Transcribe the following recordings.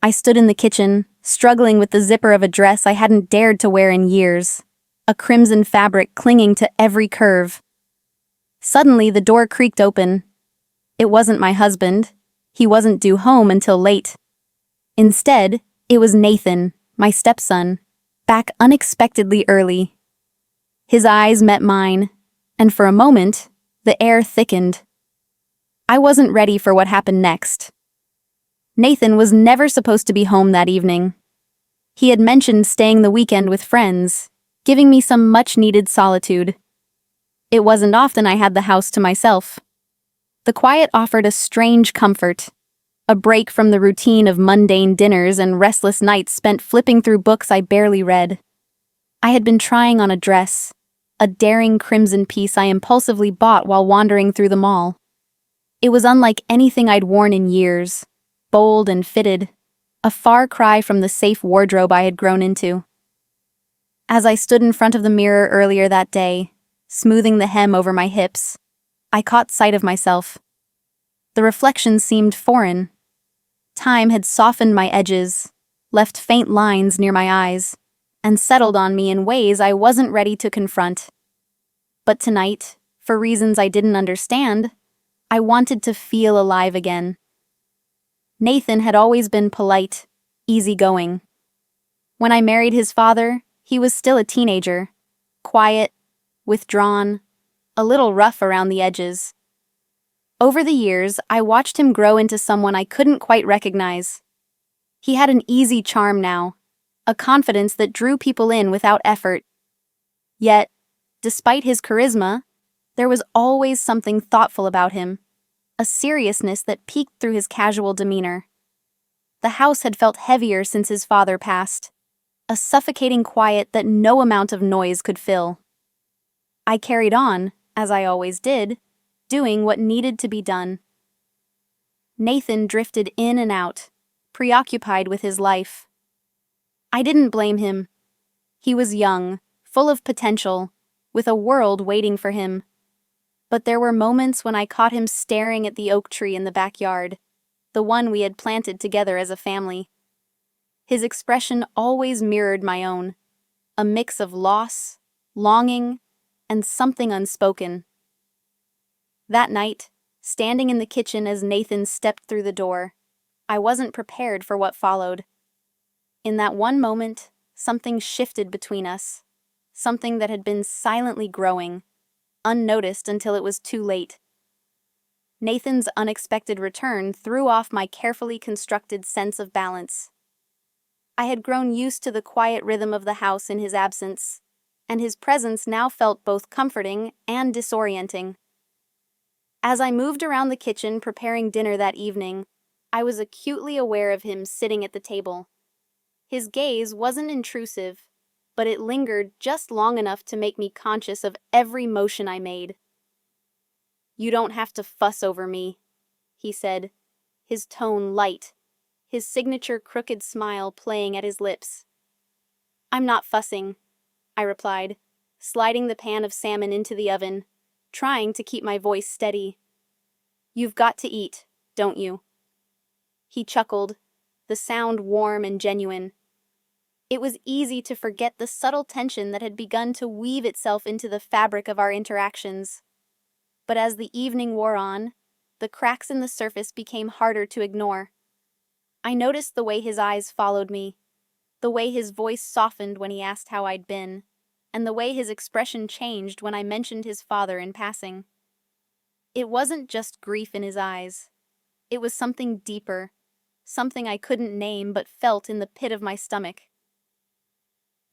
I stood in the kitchen, struggling with the zipper of a dress I hadn't dared to wear in years, a crimson fabric clinging to every curve. Suddenly, the door creaked open. It wasn't my husband. He wasn't due home until late. Instead, it was Nathan, my stepson, back unexpectedly early. His eyes met mine, and for a moment, the air thickened. I wasn't ready for what happened next. Nathan was never supposed to be home that evening. He had mentioned staying the weekend with friends, giving me some much-needed solitude. It wasn't often I had the house to myself. The quiet offered a strange comfort, a break from the routine of mundane dinners and restless nights spent flipping through books I barely read. I had been trying on a dress, a daring crimson piece I impulsively bought while wandering through the mall. It was unlike anything I'd worn in years, bold and fitted, a far cry from the safe wardrobe I had grown into. As I stood in front of the mirror earlier that day, smoothing the hem over my hips, I caught sight of myself. The reflection seemed foreign. Time had softened my edges, left faint lines near my eyes, and settled on me in ways I wasn't ready to confront. But tonight, for reasons I didn't understand, I wanted to feel alive again. Nathan had always been polite, easygoing. When I married his father, he was still a teenager, quiet, withdrawn, a little rough around the edges. Over the years, I watched him grow into someone I couldn't quite recognize. He had an easy charm now, a confidence that drew people in without effort. Yet, despite his charisma, there was always something thoughtful about him, a seriousness that peeked through his casual demeanor. The house had felt heavier since his father passed, a suffocating quiet that no amount of noise could fill. I carried on, as I always did, doing what needed to be done. Nathan drifted in and out, preoccupied with his life. I didn't blame him. He was young, full of potential, with a world waiting for him. But there were moments when I caught him staring at the oak tree in the backyard, the one we had planted together as a family. His expression always mirrored my own, a mix of loss, longing, and something unspoken. That night, standing in the kitchen as Nathan stepped through the door, I wasn't prepared for what followed. In that one moment, something shifted between us, something that had been silently growing, unnoticed until it was too late. Nathan's unexpected return threw off my carefully constructed sense of balance. I had grown used to the quiet rhythm of the house in his absence, and his presence now felt both comforting and disorienting. As I moved around the kitchen preparing dinner that evening, I was acutely aware of him sitting at the table. His gaze wasn't intrusive, but it lingered just long enough to make me conscious of every motion I made. "You don't have to fuss over me," he said, his tone light, his signature crooked smile playing at his lips. "I'm not fussing," I replied, sliding the pan of salmon into the oven, trying to keep my voice steady. "You've got to eat, don't you?" He chuckled, the sound warm and genuine. It was easy to forget the subtle tension that had begun to weave itself into the fabric of our interactions. But as the evening wore on, the cracks in the surface became harder to ignore. I noticed the way his eyes followed me, the way his voice softened when he asked how I'd been, and the way his expression changed when I mentioned his father in passing. It wasn't just grief in his eyes. It was something deeper, something I couldn't name but felt in the pit of my stomach.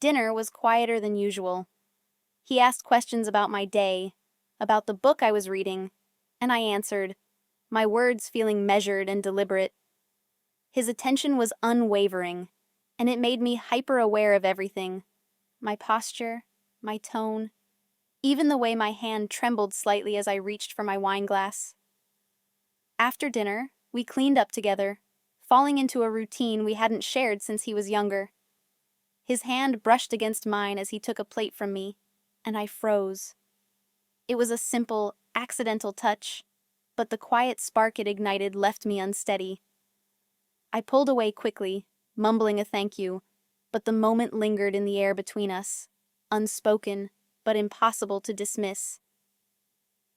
Dinner was quieter than usual. He asked questions about my day, about the book I was reading, and I answered, my words feeling measured and deliberate. His attention was unwavering, and it made me hyper-aware of everything. My posture, my tone, even the way my hand trembled slightly as I reached for my wine glass. After dinner, we cleaned up together, falling into a routine we hadn't shared since he was younger. His hand brushed against mine as he took a plate from me, and I froze. It was a simple, accidental touch, but the quiet spark it ignited left me unsteady. I pulled away quickly, mumbling a thank you, but the moment lingered in the air between us, unspoken, but impossible to dismiss.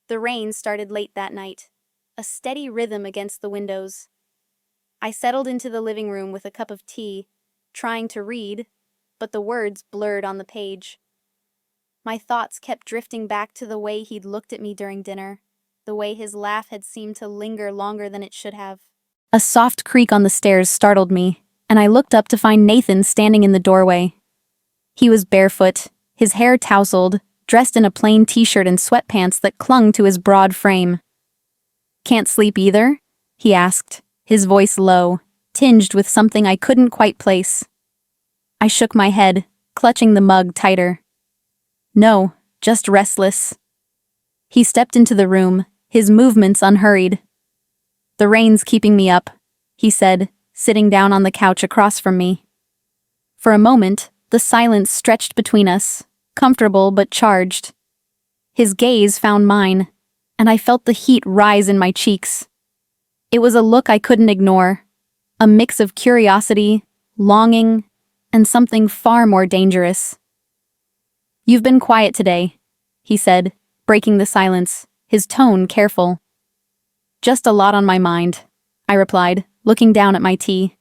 The rain started late that night, a steady rhythm against the windows. I settled into the living room with a cup of tea, trying to read, but the words blurred on the page. My thoughts kept drifting back to the way he'd looked at me during dinner, the way his laugh had seemed to linger longer than it should have. A soft creak on the stairs startled me, and I looked up to find Nathan standing in the doorway. He was barefoot, his hair tousled, dressed in a plain t-shirt and sweatpants that clung to his broad frame. "Can't sleep either?" he asked, his voice low, tinged with something I couldn't quite place. I shook my head, clutching the mug tighter. "No, just restless." He stepped into the room, his movements unhurried. "The rain's keeping me up," he said, sitting down on the couch across from me. For a moment, the silence stretched between us, comfortable but charged. His gaze found mine, and I felt the heat rise in my cheeks. It was a look I couldn't ignore, a mix of curiosity, longing, and something far more dangerous. "You've been quiet today," he said, breaking the silence, his tone careful. "Just a lot on my mind," I replied, looking down at my tea.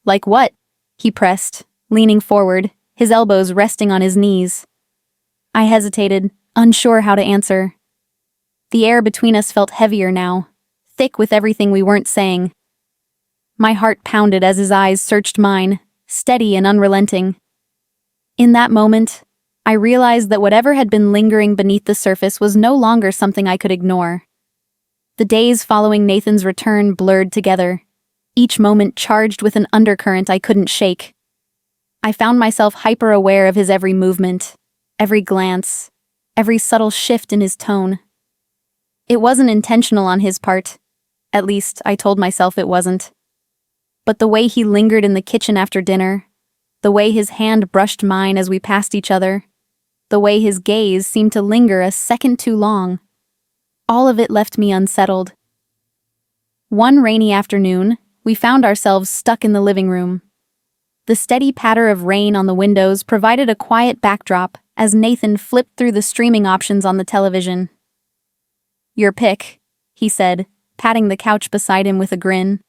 "Like what?" he pressed, leaning forward, his elbows resting on his knees. I hesitated, unsure how to answer. The air between us felt heavier now, thick with everything we weren't saying. My heart pounded as his eyes searched mine, steady and unrelenting. In that moment, I realized that whatever had been lingering beneath the surface was no longer something I could ignore. The days following Nathan's return blurred together, each moment charged with an undercurrent I couldn't shake. I found myself hyper-aware of his every movement, every glance, every subtle shift in his tone. It wasn't intentional on his part. At least, I told myself it wasn't. But the way he lingered in the kitchen after dinner, the way his hand brushed mine as we passed each other, the way his gaze seemed to linger a second too long, all of it left me unsettled. One rainy afternoon, we found ourselves stuck in the living room. The steady patter of rain on the windows provided a quiet backdrop as Nathan flipped through the streaming options on the television. "Your pick," he said, patting the couch beside him with a grin.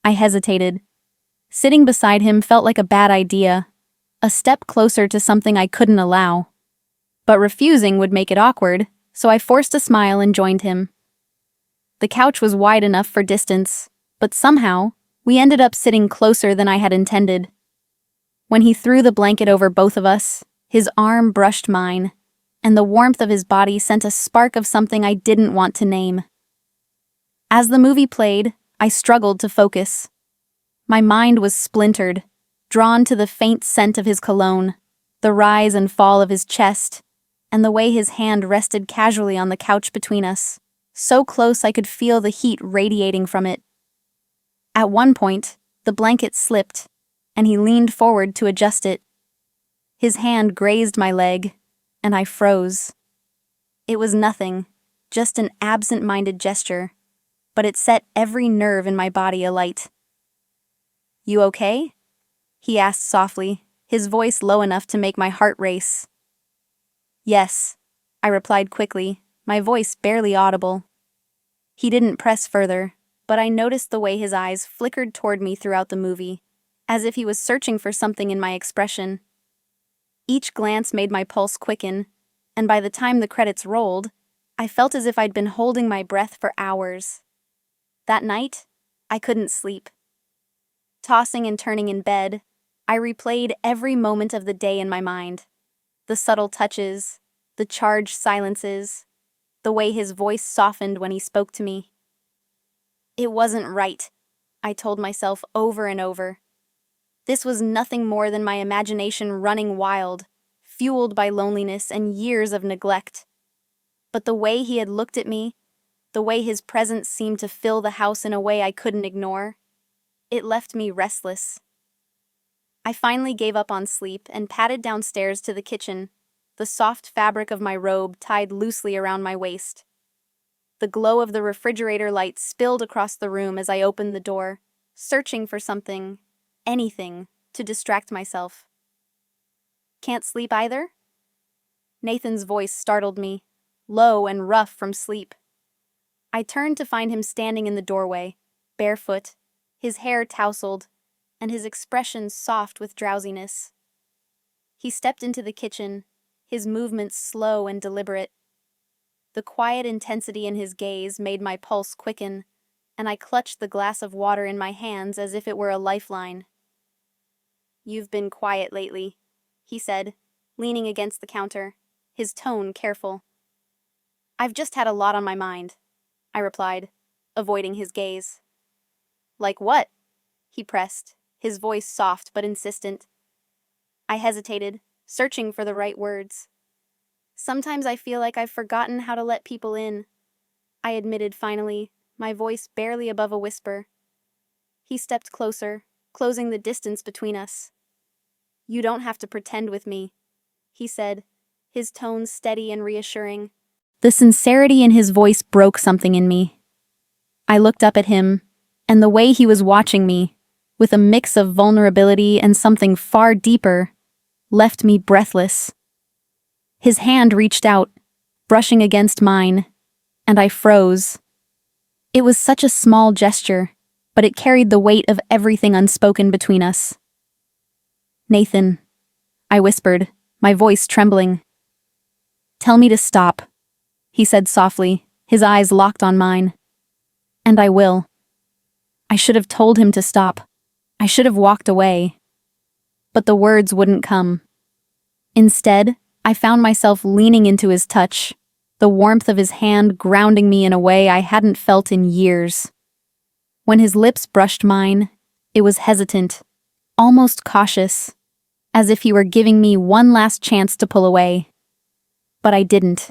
I hesitated. Sitting beside him felt like a bad idea, a step closer to something I couldn't allow. But refusing would make it awkward, so I forced a smile and joined him. The couch was wide enough for distance, but somehow, we ended up sitting closer than I had intended. When he threw the blanket over both of us, his arm brushed mine, and the warmth of his body sent a spark of something I didn't want to name. As the movie played, I struggled to focus. My mind was splintered, drawn to the faint scent of his cologne, the rise and fall of his chest, and the way his hand rested casually on the couch between us, so close I could feel the heat radiating from it. At one point, the blanket slipped, and he leaned forward to adjust it. His hand grazed my leg, and I froze. It was nothing, just an absent-minded gesture, but it set every nerve in my body alight. "You okay?" he asked softly, his voice low enough to make my heart race. "Yes," I replied quickly, my voice barely audible. He didn't press further, but I noticed the way his eyes flickered toward me throughout the movie, as if he was searching for something in my expression. Each glance made my pulse quicken, and by the time the credits rolled, I felt as if I'd been holding my breath for hours. That night, I couldn't sleep. Tossing and turning in bed, I replayed every moment of the day in my mind. The subtle touches, the charged silences, the way his voice softened when he spoke to me. It wasn't right, I told myself over and over. This was nothing more than my imagination running wild, fueled by loneliness and years of neglect. But the way he had looked at me, the way his presence seemed to fill the house in a way I couldn't ignore, it left me restless. I finally gave up on sleep and padded downstairs to the kitchen, the soft fabric of my robe tied loosely around my waist. The glow of the refrigerator light spilled across the room as I opened the door, searching for something, anything, to distract myself. Can't sleep either? Nathan's voice startled me, low and rough from sleep. I turned to find him standing in the doorway, barefoot, his hair tousled, and his expression soft with drowsiness. He stepped into the kitchen, his movements slow and deliberate. The quiet intensity in his gaze made my pulse quicken, and I clutched the glass of water in my hands as if it were a lifeline. "You've been quiet lately," he said, leaning against the counter, his tone careful. "I've just had a lot on my mind," I replied, avoiding his gaze. "Like what?" he pressed, his voice soft but insistent. I hesitated, searching for the right words. "Sometimes I feel like I've forgotten how to let people in," I admitted finally, my voice barely above a whisper. He stepped closer, closing the distance between us. "You don't have to pretend with me," he said, his tone steady and reassuring. The sincerity in his voice broke something in me. I looked up at him, and the way he was watching me, with a mix of vulnerability and something far deeper, left me breathless. His hand reached out, brushing against mine, and I froze. It was such a small gesture, but it carried the weight of everything unspoken between us. "Nathan," I whispered, my voice trembling. "Tell me to stop," he said softly, his eyes locked on mine. "And I will." I should have told him to stop. I should have walked away. But the words wouldn't come. Instead, I found myself leaning into his touch, the warmth of his hand grounding me in a way I hadn't felt in years. When his lips brushed mine, it was hesitant, almost cautious, as if he were giving me one last chance to pull away. But I didn't.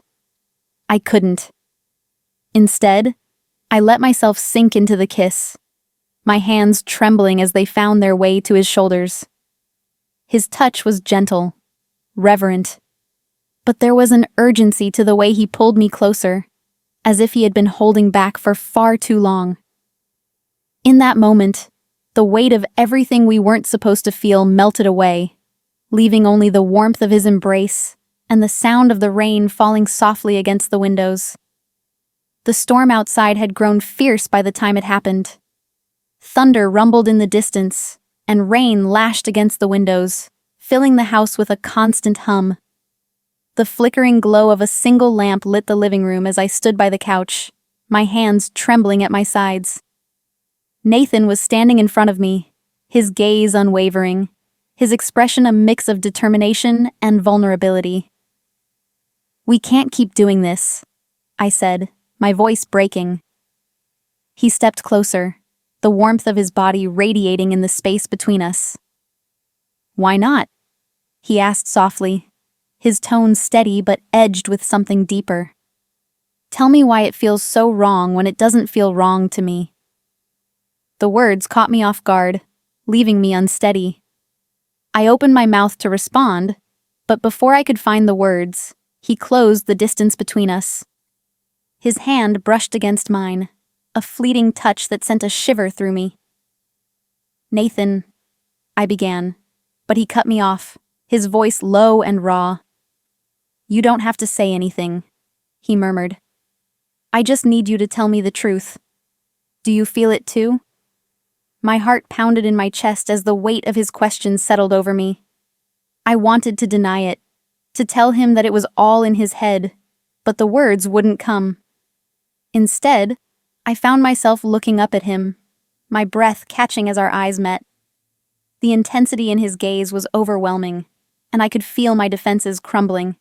I couldn't. Instead, I let myself sink into the kiss, my hands trembling as they found their way to his shoulders. His touch was gentle, reverent, but there was an urgency to the way he pulled me closer, as if he had been holding back for far too long. In that moment, the weight of everything we weren't supposed to feel melted away, leaving only the warmth of his embrace and the sound of the rain falling softly against the windows. The storm outside had grown fierce by the time it happened. Thunder rumbled in the distance, and rain lashed against the windows, filling the house with a constant hum. The flickering glow of a single lamp lit the living room as I stood by the couch, my hands trembling at my sides. Nathan was standing in front of me, his gaze unwavering, his expression a mix of determination and vulnerability. "We can't keep doing this," I said, my voice breaking. He stepped closer, the warmth of his body radiating in the space between us. "Why not?" he asked softly, his tone steady but edged with something deeper. "Tell me why it feels so wrong when it doesn't feel wrong to me." The words caught me off guard, leaving me unsteady. I opened my mouth to respond, but before I could find the words, he closed the distance between us. His hand brushed against mine, a fleeting touch that sent a shiver through me. "Nathan," I began, but he cut me off, his voice low and raw. "You don't have to say anything," he murmured. "I just need you to tell me the truth. Do you feel it too?" My heart pounded in my chest as the weight of his questions settled over me. I wanted to deny it, to tell him that it was all in his head, but the words wouldn't come. Instead, I found myself looking up at him, my breath catching as our eyes met. The intensity in his gaze was overwhelming, and I could feel my defenses crumbling.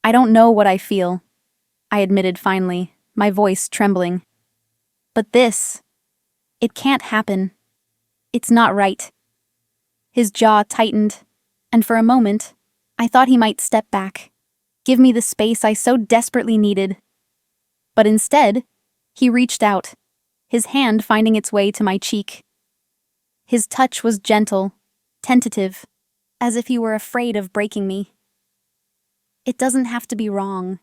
"I don't know what I feel," I admitted finally, my voice trembling. "But this, it can't happen. It's not right." His jaw tightened, and for a moment, I thought he might step back, give me the space I so desperately needed. But instead, he reached out, his hand finding its way to my cheek. His touch was gentle, tentative, as if he were afraid of breaking me. "It doesn't have to be wrong,"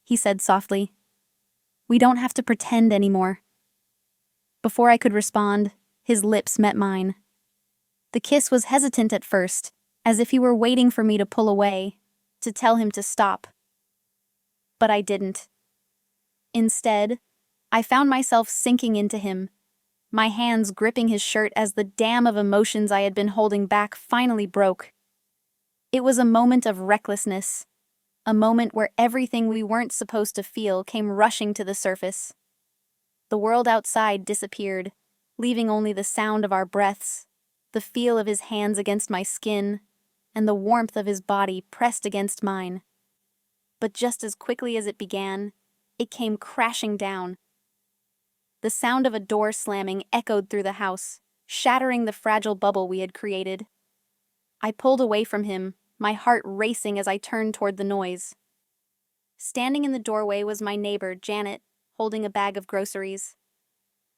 he said softly. "We don't have to pretend anymore." Before I could respond, His lips met mine. The kiss was hesitant at first, as if he were waiting for me to pull away, to tell him to stop. But I didn't. Instead, I found myself sinking into him, my hands gripping his shirt as the dam of emotions I had been holding back finally broke. It was a moment of recklessness, a moment where everything we weren't supposed to feel came rushing to the surface. The world outside disappeared, leaving only the sound of our breaths, the feel of his hands against my skin, and the warmth of his body pressed against mine. But just as quickly as it began, it came crashing down. The sound of a door slamming echoed through the house, shattering the fragile bubble we had created. I pulled away from him, my heart racing as I turned toward the noise. Standing in the doorway was my neighbor, Janet, holding a bag of groceries.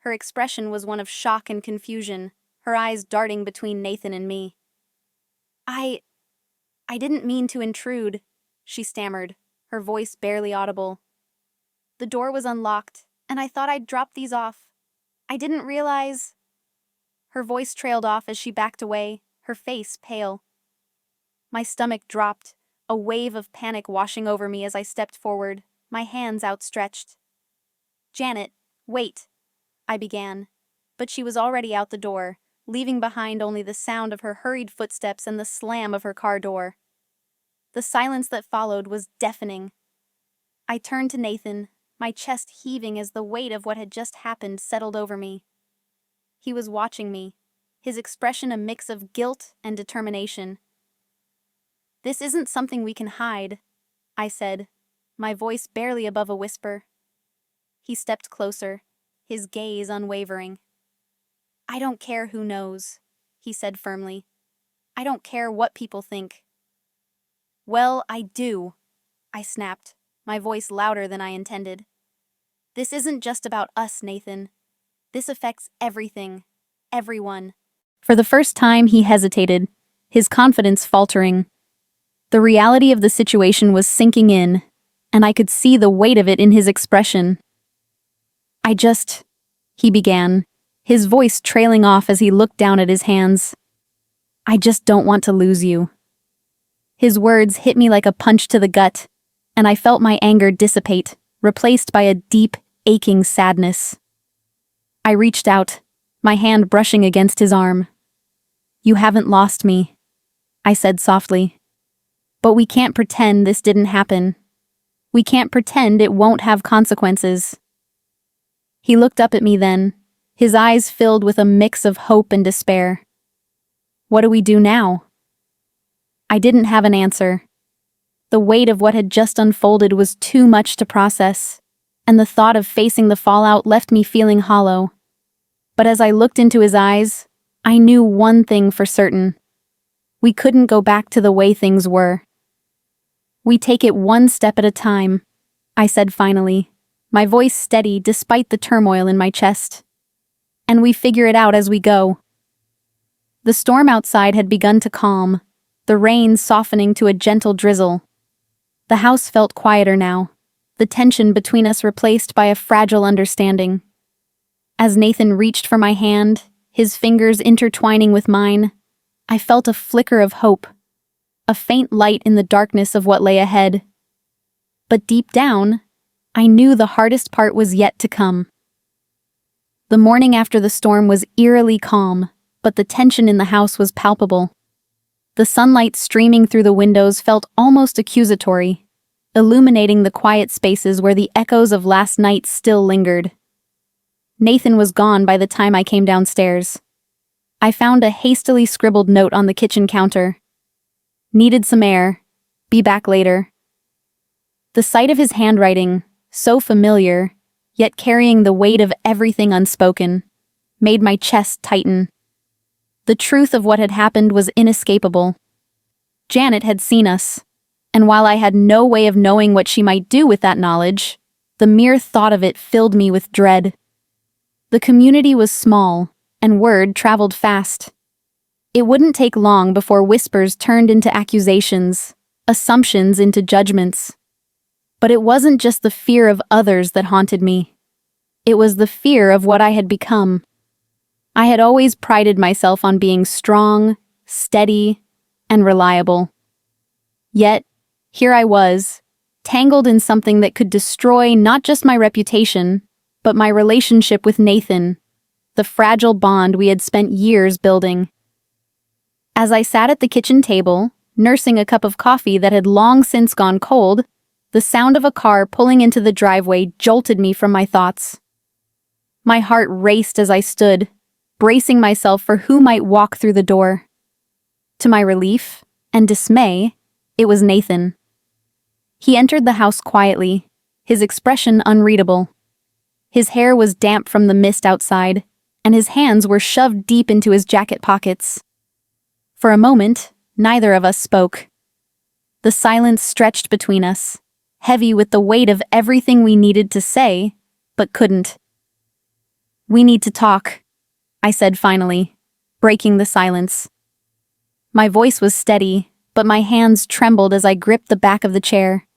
Her expression was one of shock and confusion, her eyes darting between Nathan and me. I didn't mean to intrude," she stammered, her voice barely audible. "The door was unlocked, and I thought I'd drop these off. I didn't realize—" Her voice trailed off as she backed away, her face pale. My stomach dropped, a wave of panic washing over me as I stepped forward, my hands outstretched. "Janet, wait," I began, but she was already out the door, leaving behind only the sound of her hurried footsteps and the slam of her car door. The silence that followed was deafening. I turned to Nathan, my chest heaving as the weight of what had just happened settled over me. He was watching me, his expression a mix of guilt and determination. "This isn't something we can hide," I said, my voice barely above a whisper. He stepped closer, his gaze unwavering. "I don't care who knows," he said firmly. "I don't care what people think." "Well, I do," I snapped, my voice louder than I intended. "This isn't just about us, Nathan. This affects everything, everyone." For the first time, he hesitated, his confidence faltering. The reality of the situation was sinking in, and I could see the weight of it in his expression. He began, his voice trailing off as he looked down at his hands. "I just don't want to lose you." His words hit me like a punch to the gut, and I felt my anger dissipate, replaced by a deep, aching sadness. I reached out, my hand brushing against his arm. "You haven't lost me," I said softly. "But we can't pretend this didn't happen. We can't pretend it won't have consequences." He looked up at me then, his eyes filled with a mix of hope and despair. "What do we do now?" I didn't have an answer. The weight of what had just unfolded was too much to process, and the thought of facing the fallout left me feeling hollow. But as I looked into his eyes, I knew one thing for certain. We couldn't go back to the way things were. "We take it one step at a time," I said finally, my voice steady despite the turmoil in my chest. "And we figure it out as we go." The storm outside had begun to calm, the rain softening to a gentle drizzle. The house felt quieter now, the tension between us replaced by a fragile understanding. As Nathan reached for my hand, his fingers intertwining with mine, I felt a flicker of hope, a faint light in the darkness of what lay ahead. But deep down, I knew the hardest part was yet to come. The morning after the storm was eerily calm, but the tension in the house was palpable. The sunlight streaming through the windows felt almost accusatory, illuminating the quiet spaces where the echoes of last night still lingered. Nathan was gone by the time I came downstairs. I found a hastily scribbled note on the kitchen counter. "Needed some air. Be back later." The sight of his handwriting, so familiar, yet carrying the weight of everything unspoken, made my chest tighten. The truth of what had happened was inescapable. Janet had seen us, and while I had no way of knowing what she might do with that knowledge, the mere thought of it filled me with dread. The community was small, and word traveled fast. It wouldn't take long before whispers turned into accusations, assumptions into judgments. But it wasn't just the fear of others that haunted me. It was the fear of what I had become. I had always prided myself on being strong, steady, and reliable. Yet, here I was, tangled in something that could destroy not just my reputation, but my relationship with Nathan, the fragile bond we had spent years building. As I sat at the kitchen table, nursing a cup of coffee that had long since gone cold, the sound of a car pulling into the driveway jolted me from my thoughts. My heart raced as I stood, bracing myself for who might walk through the door. To my relief and dismay, it was Nathan. He entered the house quietly, his expression unreadable. His hair was damp from the mist outside, and his hands were shoved deep into his jacket pockets. For a moment, neither of us spoke. The silence stretched between us, heavy with the weight of everything we needed to say, but couldn't. "We need to talk," I said finally, breaking the silence. My voice was steady, but my hands trembled as I gripped the back of the chair.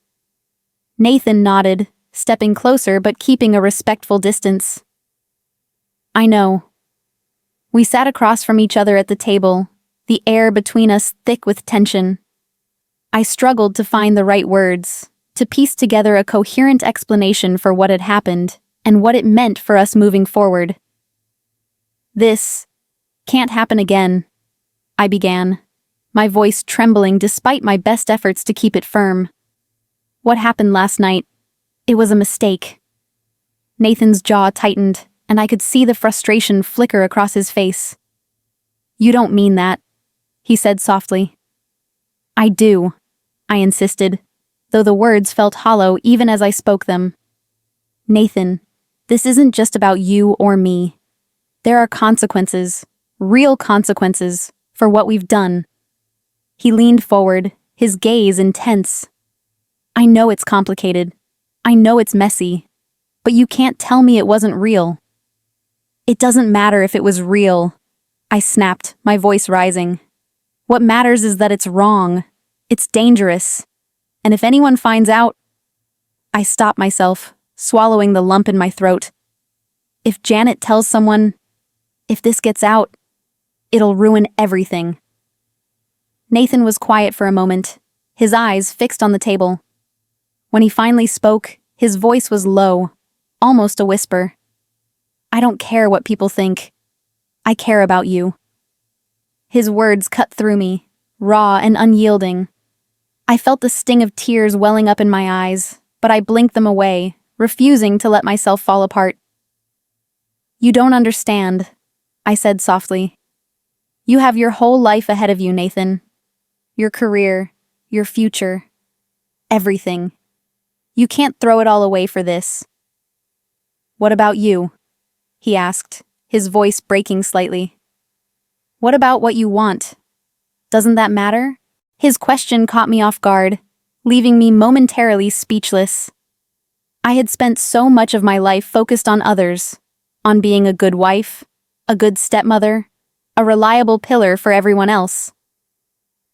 Nathan nodded, stepping closer but keeping a respectful distance. "I know." We sat across from each other at the table, the air between us thick with tension. I struggled to find the right words, to piece together a coherent explanation for what had happened and what it meant for us moving forward. "This can't happen again," I began, my voice trembling despite my best efforts to keep it firm. "What happened last night? It was a mistake." Nathan's jaw tightened, and I could see the frustration flicker across his face. "You don't mean that," he said softly. "I do," I insisted, though the words felt hollow even as I spoke them. "Nathan, this isn't just about you or me. There are consequences, real consequences, for what we've done." He leaned forward, his gaze intense. "I know it's complicated. I know it's messy. But you can't tell me it wasn't real." "It doesn't matter if it was real," I snapped, my voice rising. "What matters is that it's wrong. It's dangerous. And if anyone finds out—" I stopped myself, swallowing the lump in my throat. "If Janet tells someone, if this gets out, it'll ruin everything." Nathan was quiet for a moment, his eyes fixed on the table. When he finally spoke, his voice was low, almost a whisper. "I don't care what people think. I care about you." His words cut through me, raw and unyielding. I felt the sting of tears welling up in my eyes, but I blinked them away, refusing to let myself fall apart. "You don't understand," I said softly. "You have your whole life ahead of you, Nathan. Your career, your future, everything. You can't throw it all away for this." "What about you?" he asked, his voice breaking slightly. "What about what you want? Doesn't that matter?" His question caught me off guard, leaving me momentarily speechless. I had spent so much of my life focused on others, on being a good wife, a good stepmother, a reliable pillar for everyone else.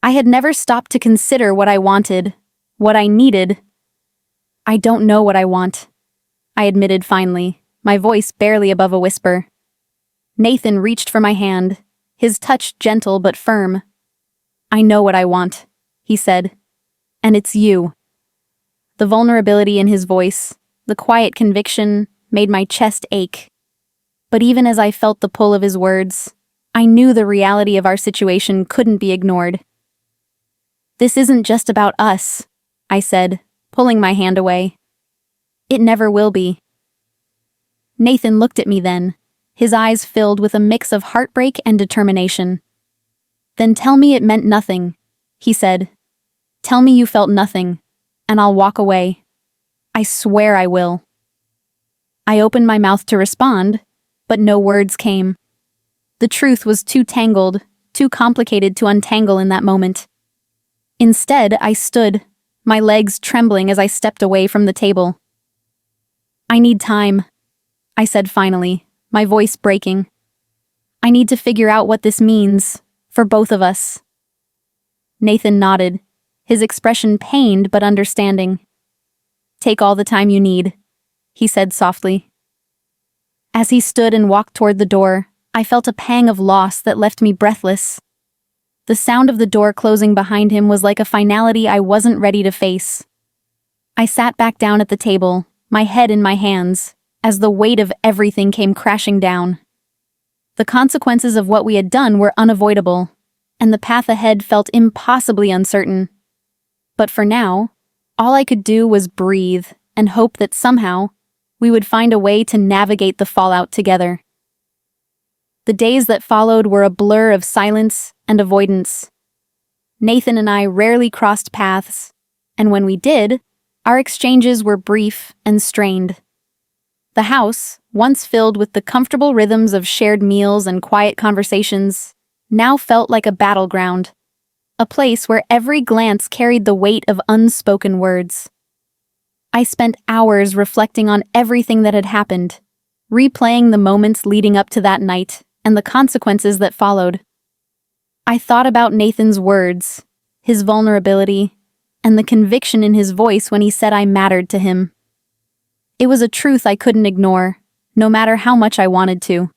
I had never stopped to consider what I wanted, what I needed. "I don't know what I want," I admitted finally, my voice barely above a whisper. Nathan reached for my hand, his touch gentle but firm. "I know what I want," he said, "and it's you." The vulnerability in his voice, the quiet conviction, made my chest ache. But even as I felt the pull of his words, I knew the reality of our situation couldn't be ignored. "This isn't just about us," I said, pulling my hand away. "It never will be." Nathan looked at me then, his eyes filled with a mix of heartbreak and determination. "Then tell me it meant nothing," he said. "Tell me you felt nothing, and I'll walk away. I swear I will." I opened my mouth to respond, but no words came. The truth was too tangled, too complicated to untangle in that moment. Instead, I stood, my legs trembling as I stepped away from the table. "I need time," I said finally, my voice breaking. "I need to figure out what this means, for both of us." Nathan nodded, his expression pained but understanding. "Take all the time you need," he said softly. As he stood and walked toward the door, I felt a pang of loss that left me breathless. The sound of the door closing behind him was like a finality I wasn't ready to face. I sat back down at the table, my head in my hands, as the weight of everything came crashing down. The consequences of what we had done were unavoidable, and the path ahead felt impossibly uncertain. But for now, all I could do was breathe and hope that somehow we would find a way to navigate the fallout together. The days that followed were a blur of silence and avoidance. Nathan and I rarely crossed paths, and when we did, our exchanges were brief and strained. The house, once filled with the comfortable rhythms of shared meals and quiet conversations, now felt like a battleground, a place where every glance carried the weight of unspoken words. I spent hours reflecting on everything that had happened, replaying the moments leading up to that night and the consequences that followed. I thought about Nathan's words, his vulnerability, and the conviction in his voice when he said I mattered to him. It was a truth I couldn't ignore, no matter how much I wanted to.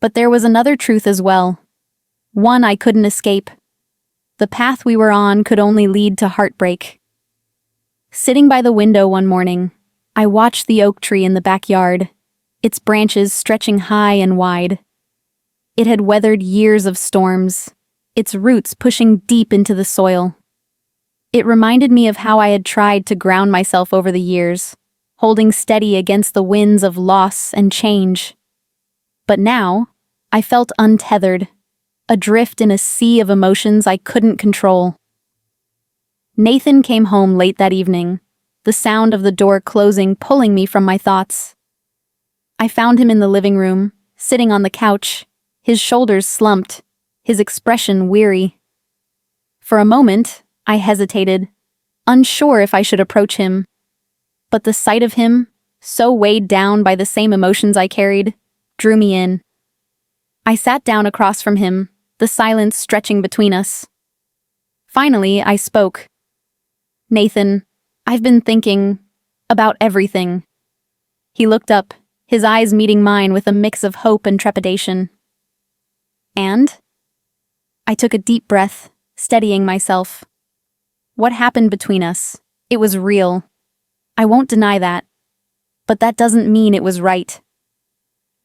But there was another truth as well, one I couldn't escape. The path we were on could only lead to heartbreak. Sitting by the window one morning, I watched the oak tree in the backyard, its branches stretching high and wide. It had weathered years of storms, its roots pushing deep into the soil. It reminded me of how I had tried to ground myself over the years, holding steady against the winds of loss and change. But now, I felt untethered, adrift in a sea of emotions I couldn't control. Nathan came home late that evening, the sound of the door closing pulling me from my thoughts. I found him in the living room, sitting on the couch, his shoulders slumped, his expression weary. For a moment, I hesitated, unsure if I should approach him. But the sight of him, so weighed down by the same emotions I carried, drew me in. I sat down across from him, the silence stretching between us. Finally, I spoke. "Nathan, I've been thinking about everything." He looked up, his eyes meeting mine with a mix of hope and trepidation. "And?" I took a deep breath, steadying myself. What happened between us? It was real. I won't deny that. But that doesn't mean it was right.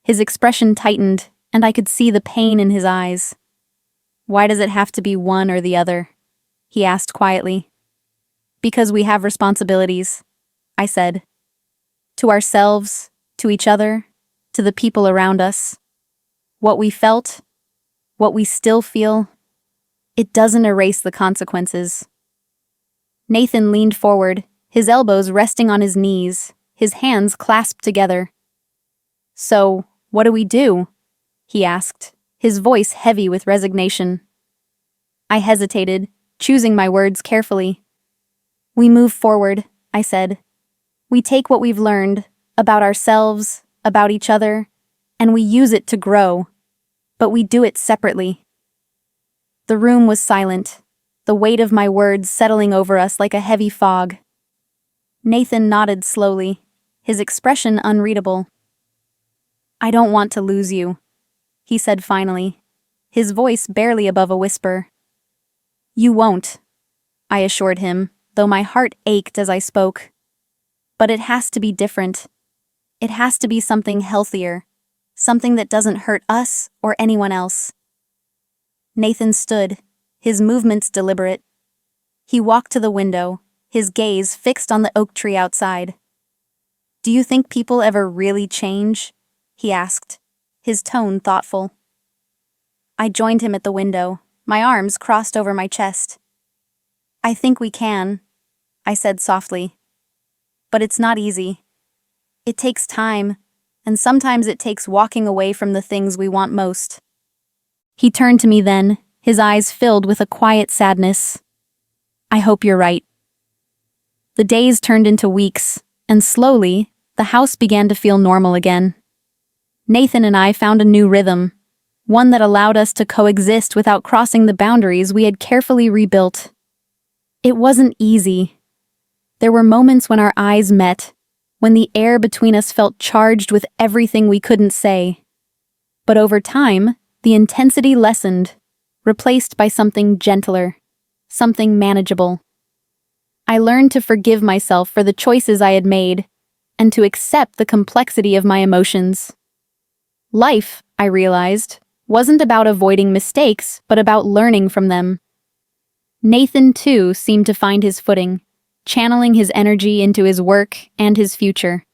His expression tightened, and I could see the pain in his eyes. "Why does it have to be one or the other?" he asked quietly. "Because we have responsibilities," I said. "To ourselves, to each other, to the people around us. What we felt, what we still feel, it doesn't erase the consequences." Nathan leaned forward, his elbows resting on his knees, his hands clasped together. "So, what do we do?" he asked, his voice heavy with resignation. I hesitated, choosing my words carefully. "We move forward," I said. "We take what we've learned, about ourselves, about each other, and we use it to grow. But we do it separately." The room was silent, the weight of my words settling over us like a heavy fog. Nathan nodded slowly, his expression unreadable. "I don't want to lose you," he said finally, his voice barely above a whisper. "You won't," I assured him, though my heart ached as I spoke. "But it has to be different. It has to be something healthier, something that doesn't hurt us or anyone else." Nathan stood, his movements deliberate. He walked to the window, his gaze fixed on the oak tree outside. "Do you think people ever really change?" he asked, his tone thoughtful. I joined him at the window, my arms crossed over my chest. "I think we can," I said softly. "But it's not easy. It takes time, and sometimes it takes walking away from the things we want most." He turned to me then, his eyes filled with a quiet sadness. "I hope you're right." The days turned into weeks, and slowly, the house began to feel normal again. Nathan and I found a new rhythm, one that allowed us to coexist without crossing the boundaries we had carefully rebuilt. It wasn't easy. There were moments when our eyes met, when the air between us felt charged with everything we couldn't say. But over time, the intensity lessened, replaced by something gentler, something manageable. I learned to forgive myself for the choices I had made and to accept the complexity of my emotions. Life, I realized, wasn't about avoiding mistakes, but about learning from them. Nathan, too, seemed to find his footing, channeling his energy into his work and his future.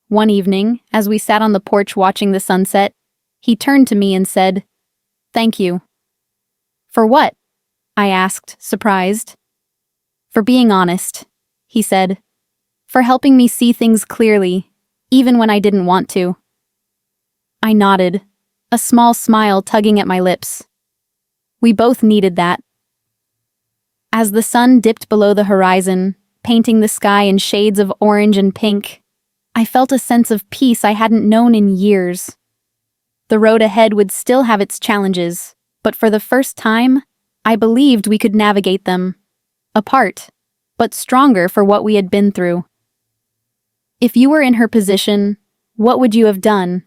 One evening, as we sat on the porch watching the sunset, he turned to me and said, "Thank you." "For what?" I asked, surprised. "For being honest," he said. "For helping me see things clearly, even when I didn't want to." I nodded, a small smile tugging at my lips. We both needed that. As the sun dipped below the horizon, painting the sky in shades of orange and pink, I felt a sense of peace I hadn't known in years. The road ahead would still have its challenges, but for the first time, I believed we could navigate them. Apart, but stronger for what we had been through. If you were in her position, what would you have done?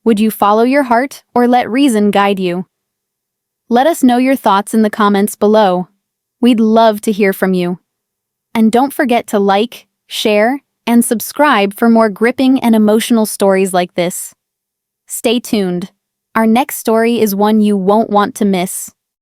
Would you follow your heart or let reason guide you? Let us know your thoughts in the comments below. We'd love to hear from you. And don't forget to like, share, and subscribe for more gripping and emotional stories like this. Stay tuned. Our next story is one you won't want to miss.